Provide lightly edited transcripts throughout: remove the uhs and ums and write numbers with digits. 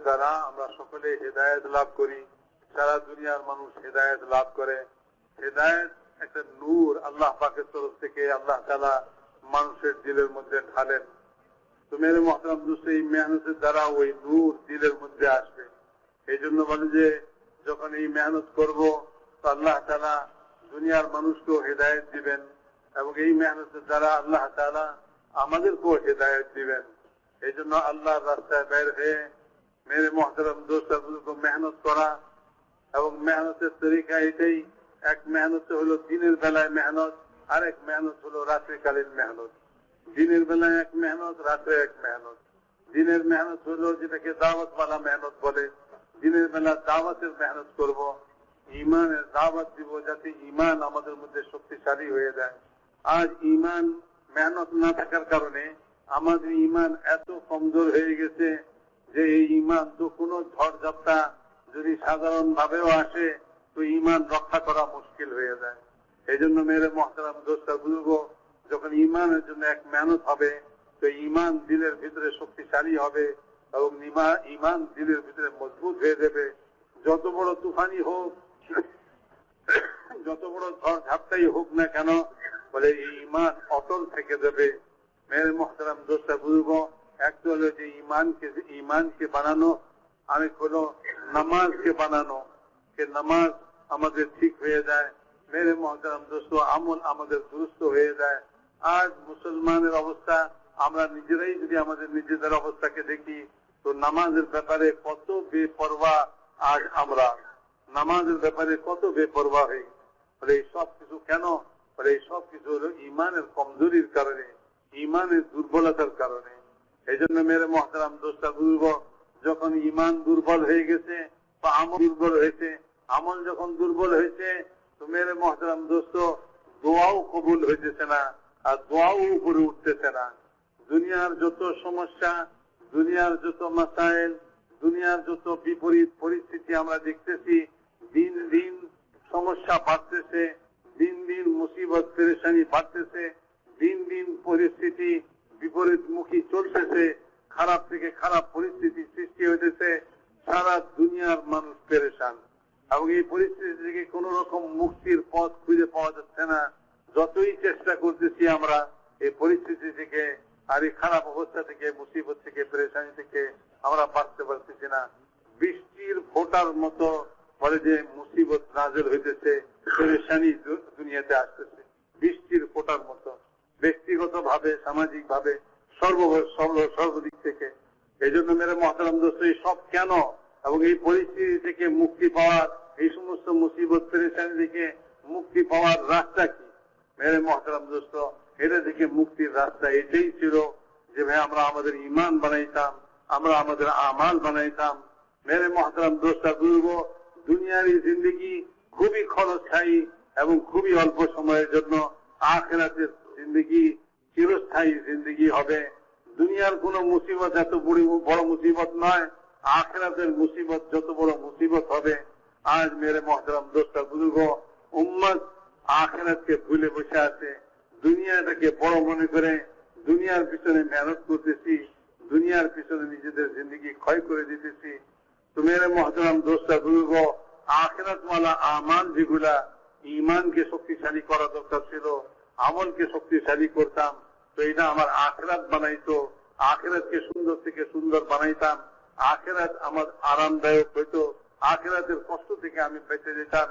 দ্বারা আমরা সকলে হেদায়েত লাভ করি, সারা দুনিয়ার মানুষ হেদায়েত লাভ করে। হেদায়েত একটা নূর আল্লাহ পাকের তরফ থেকে আল্লাহ তাআলা মানুষের দিলের মধ্যে ঢালেন। তো মেরে মুহতারাম দোস্ত, এই মেহনতের দ্বারা ওই নূর দিলের মধ্যে আসবে। এই জন্য বলে যে যখন এই মেহনত করব তো আল্লাহ তাআলা দুনিয়ার মানুষকেও হেদায়েত দিবেন এবং এই মেহনতের দ্বারা আল্লাহ তাআলা আমাদেরকেও হেদায়েত দিবেন। এই জন্য আল্লাহর রাস্তায় বের হয়ে মেরে মুহতারাম দোস্ত মেহনত করা, এবং মেহনতের তরিকা এটাই। এক মেহনত হলো দিনের বেলায় মেহনত, আর এক মেহনত হলো রাত্রিকালীন মেহনত। দিনের বেলায় এক মেহনত, রাত্রে এক মেহনত। দিনের মেহনত হলো যেটাকে দাওয়াতওয়ালা মেহনত বলে, দিনের বেলা দাওয়াতের মেহনত করব, ইমানের দাওয়াত দিব যাতে ইমান আমাদের মধ্যে শক্তিশালী হয়ে যায়। আজ ইমান মেহনত না থাকার কারণে আমাদের ইমান এত কমজোর হয়ে গেছে যে এই ইমান তো কোনো ঝড়ঝাপটা যদি সাধারণ ভাবেও আসে তো ইমান রক্ষা করা মুশকিল হয়ে যায়। এই জন্য মেরে মুহতারাম দোস্ত বুজুর্গ, যখন ইমানের জন্য এক মেহনত হবে তো ইমান দিলের ভিতরে শক্তিশালী হবে এবং ইমান দিলের ভিতরে মজবুত হয়ে যাবে। যত বড় তুফানি হোক, যত বড় ঝড় ঝাপটাই হোক না কেন, বলে এই ইমান অটল থেকে যাবে। মেরে মুহতারাম দোস্ত বুজুর্গ, এক তো হলো যে ইমানকে বানানো, আরেক হলো নামাজকে বানানো, যে নামাজ আমাদের ঠিক হয়ে যায়। মেরে মুহতারাম দোস্ত, আমল আমাদের দুরুস্ত হয়ে যায়। আজ মুসলমানের অবস্থা, আমরা নিজেরাই যদি আমাদের নিজেদের অবস্থাকে দেখি তো নামাজের ব্যাপারে কত বেপরোয়া আজ আমরা, নামাজের ব্যাপারে কত বেপরোয়া হই। বলে এই সব কিছু কেন? বলে এই সব কিছু হলো ইমানের কমজোরির কারণে, ইমানের দুর্বলতার কারণে। এই জন্য মেরে মুহতারাম দোস্ত বুজুর্গ, যখন ইমান দুর্বল হয়ে গেছে বা আমল দুর্বল হয়েছে, আমল যখন দুর্বল হয়েছে তো মেরে মুহতারাম দোস্ত দোয়াও কবুল হইতেছে না, আর দোয়াও উপরে উঠতেছে না। দুনিয়ার যত সমস্যা, দুনিয়ার যত মাসাইল, দুনিয়ার যত বিপরীত পরিস্থিতি আমরা দেখতেছি, দিন দিন সমস্যা বাড়তেছে, দিন দিন মুসিবত পেরেশানি বাড়তেছে, দিন দিন পরিস্থিতি বিপরীতমুখী চলতেছে, খারাপ থেকে খারাপ পরিস্থিতি সৃষ্টি হইতেছে। সারা দুনিয়ার মানুষ পেরেশান এবং এই পরিস্থিতি থেকে কোন রকম মুক্তির পথ খুঁজে পাওয়া যাচ্ছে না। যতই চেষ্টা করতেছি আমরা এই পরিস্থিতি থেকে, আর এই খারাপ অবস্থা থেকে, মুসিবত থেকে, পেরেশানি থেকে আমরা বাঁচতে পারতেছি না। বৃষ্টির ফোঁটার মতো বলে যে মুসিবত নাজেল হইতেছে, পেরেশানি দুনিয়াতে আসতেছে বৃষ্টির ফোঁটার মতো, ব্যক্তিগত ভাবে, সামাজিক ভাবে, সর্বদিক থেকে। এই জন্য মেরে মুহতারাম দোস্ত, এই সব কেন এবং এই পরিস্থিতি থেকে মুক্তি পাওয়ার, এই সমস্ত মুসিবত পেরেশানি থেকে মুক্তি পাওয়ার রাস্তা কি? মেরে মুহতারাম দোস্ত, এটা থেকে মুক্তির রাস্তা এটাই ছিল যে ভাই আমরা আমাদের ইমান বানাইতাম, আমরা আমাদের আমাল বানাইতাম। মেরে মুহতারাম দোস্ত বুজুর্গ, দুনিয়ার এই জিন্দগি খুবই ক্ষণস্থায়ী এবং খুবই অল্প সময়ের জন্য। আখিরাতের জিন্দগি চিরস্থায়ী জিন্দগি হবে। দুনিয়ার কোন মুসিবত এত বড় মুসিবত নয়, আখিরাতের মুসিবত যত বড় মুসিবত হবে। আজ মেরে মুহতারাম দোস্ত বুজুর্গ, উম্মত আখিরাতকে ভুলে বসে আছে, দুনিয়াটাকে বড় মনে করে দুনিয়ার পিছনে মেহনত করতেছি, দুনিয়ার পিছনে নিজেদের জিন্দগি ক্ষয় করে দিতেছি। তো মেরে মুহতারাম দোস্ত বুজুর্গ, আখিরাতওয়ালা আমাল যেগুলা ইমানকে শক্তিশালী করা দরকার ছিল, আমলকে শক্তিশালী করতাম, তো এটা আমার আখিরাত বানাইতো, আখিরাতকে সুন্দর থেকে সুন্দর বানাইতাম, আখিরাত আমার আরামদায়ক হইতো, আখিরাতের কষ্ট থেকে আমি বেঁচে যেতাম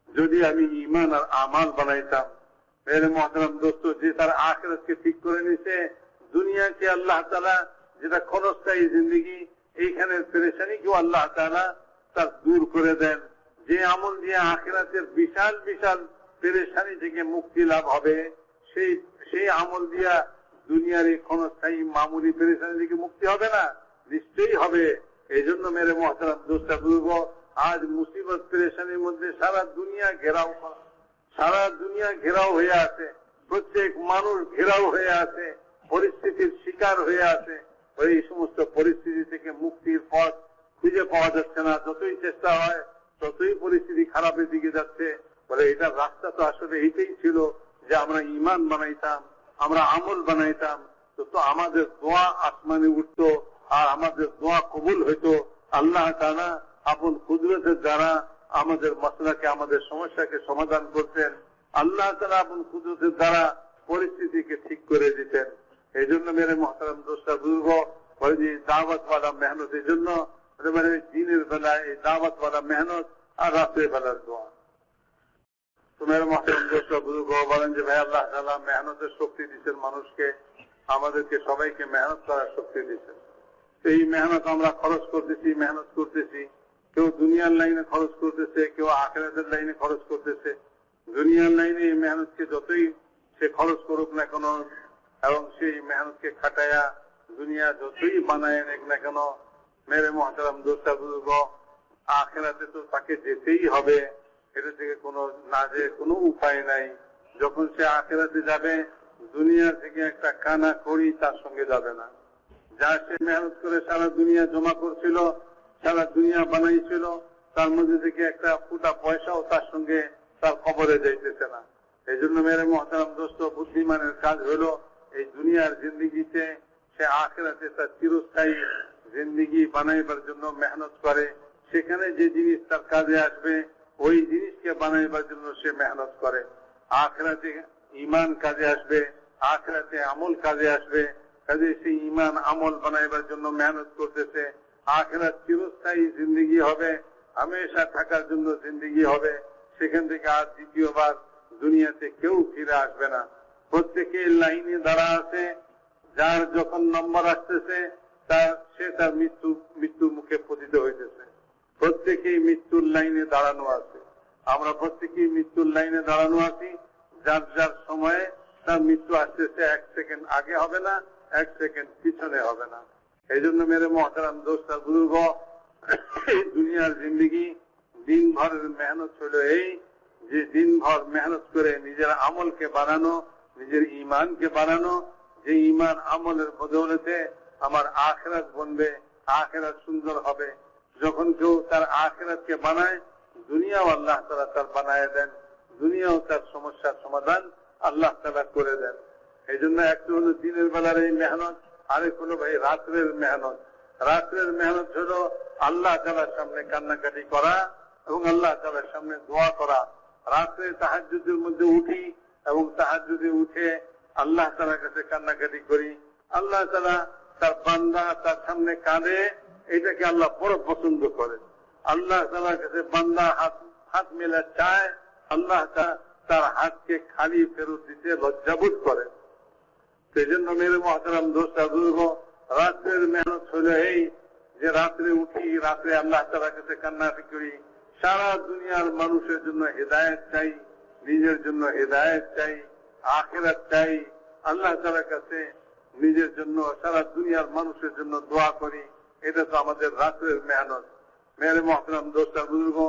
যদি আমি ইমান আর আমাল বানাইতাম। মেরে মুহতারাম দোস্ত, যে তার আখিরাতকে ঠিক করে নিছে, দুনিয়াকে আল্লাহ তাআলা যেটা ক্ষণস্থায়ী জিন্দগি, এইখানের পেরেশানিকেও আল্লাহ তাআলা তার দূর করে দেন। যে আমল দিয়ে আখিরাতের বিশাল বিশাল পেরেশানি থেকে মুক্তি লাভ হবে, সেই আমল দিয়া দুনিয়ার এই ক্ষণস্থায়ী মামুলি পেরেশানি থেকে মুক্তি হবে না? নিশ্চয়ই হবে। এই জন্য মেরে মুহতারাম দোস্ত বুজুর্গ, আজ মুসিবত পেরেশানির মধ্যে সারা দুনিয়া ঘেরাও হয়ে আছে, প্রত্যেক মানুষ ঘেরাও হয়ে আছে, পরিস্থিতির শিকার হয়ে আছে। এই সমস্ত পরিস্থিতি থেকে মুক্তির পথ খুঁজে পাওয়া যাচ্ছে না। যতই চেষ্টা হয় ততই পরিস্থিতি খারাপের দিকে যাচ্ছে। বলে এটার রাস্তা তো আসলে এইটাই ছিল যে আমরা ইমান বানাইতাম, আমরা আমল বানাইতাম, তো আমাদের দোয়া আসমানে উঠতো, আর আমাদের দোয়া কবুল হইতো, আল্লাহ তাআলা আপন কুদরতের দ্বারা আমাদের মাসলাকে, আমাদের সমস্যাকে সমাধান করতেন। আল্লাহ তাআলা আপন কুদরতের দ্বারা পরিস্থিতিকে ঠিক করে দিতেন। এই জন্য মেরে মহতারাম দোস্তা বুজুর্গ, দাওয়াতওয়ালা মেহনত, এই জন্য দিনের বেলায় এই দাওয়াতওয়ালা মেহনত আর রাতের বেলার দোয়া। তো মেরে মহতারাম দোস্তা বুজুর্গ বলেন যে ভাই আল্লাহ তাআলা মেহনতের শক্তি দিচ্ছেন মানুষকে, আমাদেরকে সবাইকে মেহনত করার শক্তি দিচ্ছেন। এই মেহনত আমরা খরচ করতেছি, মেহনত করতেছি। কেউ দুনিয়ার লাইনে খরচ করতেছে, কেউ আখিরাতের লাইনে খরচ করতেছে। দুনিয়ার লাইনে এই মেহনতকে যতই সে খরচ করুক না কেন, এবং সেই মেহনতকে খাটায়া দুনিয়া যতই বানায় নেক না কেন, মেরে মহতারাম দোস্তা বুজুর্গ, আখিরাতে তো তাকে যেতেই হবে। এটা থেকে কোনো না যে কোনো উপায় নাই। যখন সে আখিরাতে যাবে, দুনিয়া থেকে একটা কানা করি তার সঙ্গে যাবে না। যা সে মেহনত করে সারা দুনিয়া জমা করছিল, সারা দুনিয়া বানাইছিল, তার মধ্যে থেকে একটা ফুটা পয়সাও তার সঙ্গে তার কবরে যাইতেছে না। এই জন্য মেরে মহতারাম দোস্ত, বুদ্ধিমানের কাজ হলো এই দুনিয়ার জিন্দিগিতে সে আখিরাতে তার চিরস্থায়ী জিন্দিগি বানাইবার জন্য মেহনত করে। সেখানে যে জিনিস তার কাজে আসবে ওই জিনিসকে বানাইবার জন্য সে মেহনত করে। আখিরাতে ঈমান কাজে আসবে, আখিরাতে আমল কাজে আসবে, কাজে সেই ঈমান আমল বানাইবার জন্য মেহনত করতেছে। আখিরাত চিরস্থায়ী জিন্দিগি হবে, হামেশা থাকার জন্য জিন্দিগি হবে। সেখান থেকে আর দ্বিতীয়বার দুনিয়াতে কেউ ফিরে আসবে না। প্রত্যেকে লাইনে দাঁড়া আছে, যার যখন নম্বর আসতেছে সে তার মৃত্যুর মুখে পতিত হইতেছে। প্রত্যেকেই মৃত্যুর লাইনে দাঁড়ানো আছে। আমরা প্রত্যেকেই মৃত্যুর লাইনে দাঁড়ানো আছি। যার যার সময়ে তার মৃত্যু আসতেছে, 1 সেকেন্ড আগে হবে না, 1 সেকেন্ড পিছনে হবে না। এই জন্য মেরে মহতারাম দোস্তা বুজুর্গ, এই দুনিয়ার জিন্দিগি দিনভরের মেহনত হলো এই যে দিনভর মেহনত করে নিজের আমলকে বাড়ানো, নিজের ঈমানকে বাড়ানো। যে ঈমান আমলের বদৌলতে আমার আখিরাত বনবে, আখিরাত সুন্দর হবে। যখন কেউ তার আখিরাতকে বানায়, দুনিয়াও আল্লাহ তাআলা তার বানায় দেন, দুনিয়াও তার সমস্যার সমাধান আল্লাহ তাআলা করে দেন। এই জন্য একটা হলো দিনের বেলার এই মেহনত, আরেক হলো ভাই রাত্রের মেহনত। রাত্রের মেহনত হলো আল্লাহ তাআলার সামনে কান্নাকাটি করা এবং আল্লাহ তাআলার সামনে দোয়া করা। রাত্রে তাহাজ্জুদের মধ্যে উঠি এবং তাহাজ্জুদে উঠে আল্লাহ তাআলার কাছে কান্নাকাটি করি। আল্লাহ তাআলা তার বান্দা তার সামনে কাঁদে, এটাকে আল্লাহ বড় পছন্দ করে। আল্লাহ তাআলার কাছে বান্দা হাত মেলা চায়, আল্লাহ তার হাতকে খালি ফেরত দিতে লজ্জাবোধ করে। সেই জন্য মেরে মহতারাম দোস্তা বুজুর্গ, রাত্রের মেহনত হলো এই যে রাত্রে উঠি, রাত্রে আল্লাহ তাআলার কাছে কান্নাকাটি করি। সারা দুনিয়ার মানুষের জন্য হেদায়েত চাই, নিজের জন্য হেদায়েত চাই, আখিরাত চাই। আল্লাহ তাআলার কাছে নিজের জন্য, সারা দুনিয়ার মানুষের জন্য দোয়া করি। এটা তো আমাদের রাত্রের মেহনত। মেরে মহতারাম দোস্তা বুজুর্গ,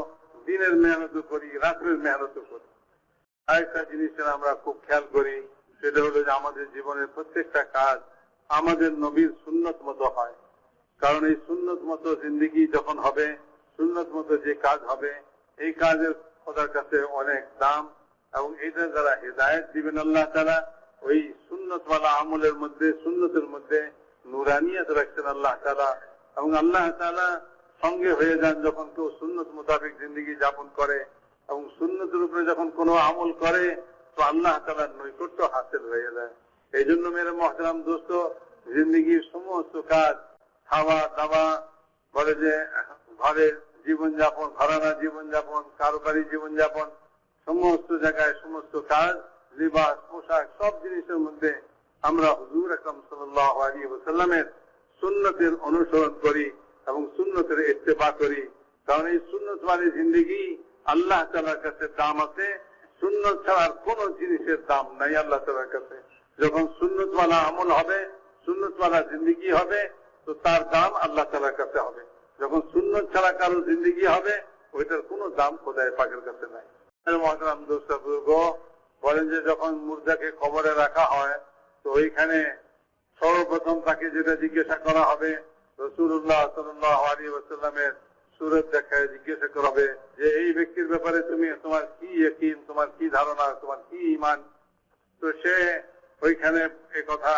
দিনের মেহনতও করি, রাত্রের মেহনতও করি। আরেকটা জিনিসের আমরা খুব খেয়াল করি, সেটা হলো যে আমাদের জীবনের প্রত্যেকটা কাজ আমাদের নবীর সুন্নত মতো হয়। কারণ এই সুন্নত মতো জিন্দিগি যখন হবে, সুন্নত মতো যে কাজ হবে, এই কাজের খোদার কাছে অনেক দাম। এবং এটা যারা হেদায়েত দিবেন আল্লাহ তাআলা, ওই সুন্নতওয়ালা আমলের মধ্যে, সুন্নতের মধ্যে নুরানিয়ত রাখছেন আল্লাহ তাআলা। এবং আল্লাহ তাআলা সঙ্গে হয়ে যান যখন কেউ সুন্নত মোতাবেক জিন্দিগি যাপন করে এবং সুন্নতের উপরে যখন কোনো আমল করে, তো আল্লাহ তাআলার নৈকট্য হাসিল হয়ে যায়। এই জন্য মেরে মহতারাম দোস্ত, জিন্দিগির সমস্ত কাজ, খাওয়া দাওয়া, বলে যে ঘরের জীবনযাপন, ঘরানা জীবনযাপন, কারোবারি জীবনযাপন, সমস্ত জায়গায় সমস্ত কাজ, লিবাস, পোশাক, সব জিনিসের মধ্যে আমরা হুজুর আকরাম সাল্লাল্লাহু আলাইহি ওয়াসাল্লামের সুন্নতের অনুসরণ করি এবং সুন্নতের ইত্তেবা করি। কারণ এই সুন্নতওয়ালা জিন্দিগি আল্লাহ তাআলার কাছে দাম আছে। সুন্নত ছাড়ার কোন জিনিসের দাম নাই আল্লাহ তাআলার কাছে। যখন সুন্নতওয়ালা আমল হবে, সুন্নতওয়ালা জিন্দিগি হবে, তো তার দাম আল্লাহ তাআলার কাছে হবে। যখন সুন্নত ছাড়া কারো জিন্দিগি হবে, ওইটার কোনো দাম খোদায়ে পাকের কাছে নাই। মহতারাম দোস্ত বুজুর্গ, বলেন যে যখন মুর্দাকে কবরে রাখা হয়, তো ওইখানে সর্বপ্রথম তাকে যেটা জিজ্ঞাসা করা হবে, রাসূলুল্লাহ সাল্লাল্লাহু আলাইহি ওয়াসাল্লামের সুরত দেখায় জিজ্ঞাসা করা হবে যে এই ব্যক্তির ব্যাপারে তোমার কি ইয়াকিন, তোমার কি ধারণা, তোমার কি ঈমান। তো সে ওইখানে এই কথা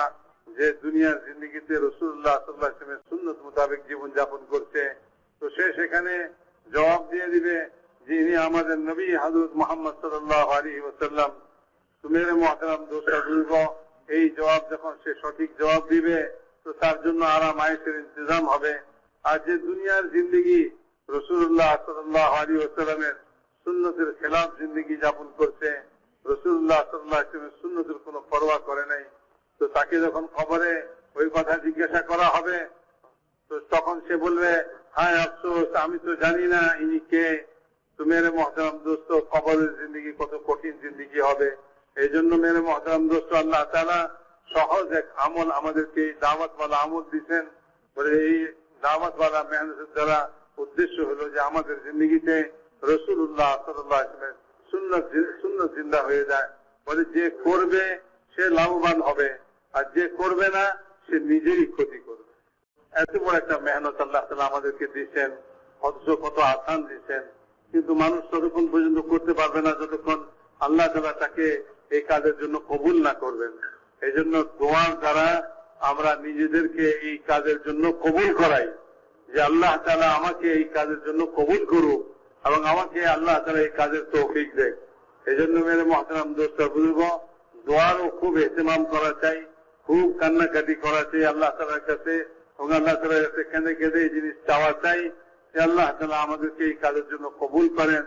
যে দুনিয়ার জিন্দিগিতে রাসূলুল্লাহ সাল্লাল্লাহু আলাইহি ওয়াসাল্লামের সুন্নত মোতাবেক জীবন যাপন করছে, তো সেখানে জবাব দিয়ে দিবে যিনি আমাদের নবী হযরত মুহাম্মদ সাল্লাল্লাহু আলাইহি ওয়াসাল্লাম। তো মেরে মুহতারাম দোস্ত বুজুর্গ, এই জবাব যখন সে সঠিক জবাব দিবে তো তার জন্য আরাম আয়েশের ইন্তজাম হবে। আর যে দুনিয়ার জিন্দগি রাসূলুল্লাহ সাল্লাল্লাহু আলাইহি ওয়াসাল্লামের সুন্নতের খেলাফ জিন্দগি যাপন করছে, রাসূলুল্লাহ সাল্লাল্লাহু আলাইহি ওয়াসাল্লামের সুন্নতের কোনো পরোয়া করে নাই, তো তাকে যখন কবরে ওই কথা জিজ্ঞাসা করা হবে তো তখন সে বলবে, হায় আফসোস, আমি তো জানি না ইনি কে। তো মেরে মুহতারাম দোস্ত, কবরের জিন্দগি কত কঠিন জিন্দগি হবে। এই জন্য মেরে মুহতারাম দোস্ত, আল্লাহ তাআলা সহজ এক আমল আমাদেরকে দাওয়াতওয়ালা আমল দিচ্ছেন। বলে এই দাওয়াতওয়ালা মেহনতের দ্বারা উদ্দেশ্য হলো যে আমাদের জিন্দগিতে রাসূলুল্লাহ সাল্লাল্লাহু আলাইহি ওয়াসাল্লামের সুন্নাত জিন্দা হয়ে যায়। বলে যে করবে সে লাভবান হবে, আর যে করবে না সে নিজেরই ক্ষতি করবে। এত বড় একটা মেহনত আল্লাহ তাআলা আমাদেরকে দিচ্ছেন, অথচ কত আসান দিচ্ছেন, কিন্তু মানুষ ততক্ষণ পর্যন্ত করতে পারবে না যতক্ষণ আল্লাহ তাআলা তাকে এই কাজের জন্য কবুল না করবেন। এই জন্য দোয়ার দ্বারা আমরা নিজেদেরকে এই কাজের জন্য কবুল করাই, যে আল্লাহ তাআলা আমাকে এই কাজের জন্য কবুল করুক এবং আমাকে আল্লাহ তাআলা এই কাজের তৌফিক দেয়। এই জন্য মেরে মুহতারাম দোস্ত বুজুর্গ, দোয়ারও খুব এহতেমাম করা চাই, খুব কান্নাকাটি করা চাই আল্লাহ তাআলার কাছে, এবং আল্লাহ তাআলার কাছে কেঁদে কেঁদে এই জিনিস চাওয়া চাই যে আল্লাহ তাআলা আমাদেরকে এই কাজের জন্য কবুল করেন।